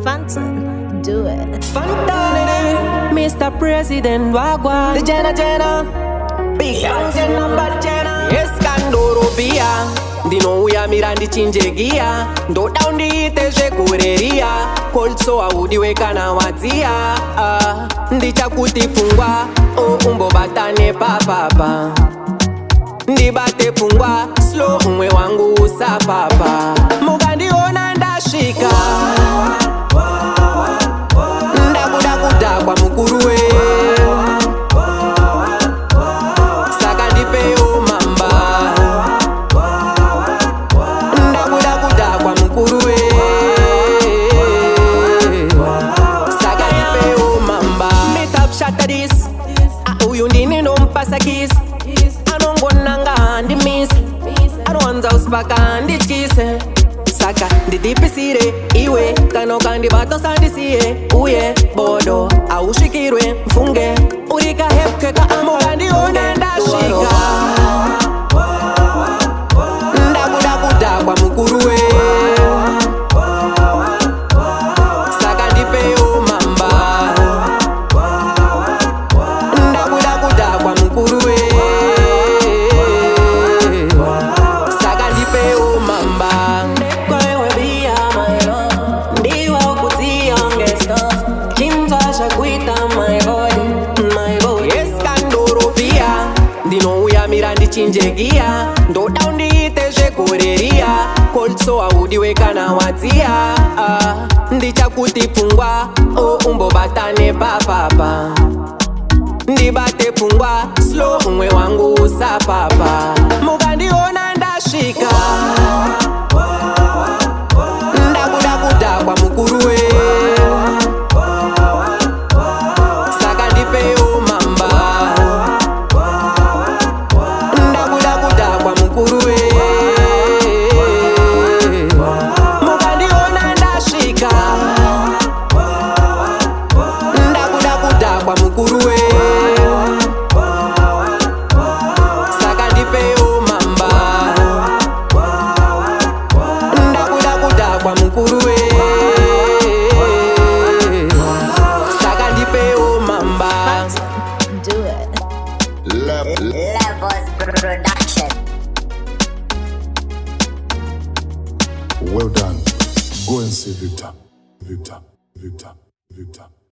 Phantom, do it. Phantom, Mr. President Wagwan, the Jenna, big young number Jenna. Yes, Kandoro Pia, Dino uya mirandi chinjegia, ndo down di ite kureria, kolso audi weka na wazia, ndicha kutifungwa, umbo batane papa. Ndibate fungwa, slow umwe wangu usapapa. Mugandi ona ndashika, ndakudakudakwa mukuruwe, saka ndipeo mamba. Ndakudakudakwa mukuruwe, saka ndipeo mamba. Meet up shatter this, uyu ndini nompasa kiss. Anongonanga ndimiss, anwanza uspaka ndichkise. Saka ndidipisire iwe, kanoka ndibato sandisiye. Uye bodo, aushikirwe mfunge, urika hepkeka amoga ndione ndashika. Ndakudakudakwa mukuruwe, saka ndipeo mamba. Ndakudakudakwa mukuruwe, saka ndipeo mamba. Ndekwewe bia my love, ndiwa ukutia ongesto. Chimtasha kuita my body. Yes, Kandoro Pia, Dino uya mirandi chinjegia, ndo down di ite kureria, kolso audi weka na wazia, ndicha kutifungwa, umbo batane papa. Ndibate fungwa, slow umwe wangu usapapa. Mugandi ona ndashika, ndakudakudakwa mukuruwe, saka ndipeo mamba. Ndakudakudakwa mukuruwe, mugandi ona ndashika, ndakudakudakwa mukuruwe, saka ndipeo mamba. Ndakudakudakwa mukuruwe, saka ndipeo mamba. Do it. Levels Production. Well done. Go and see Victor.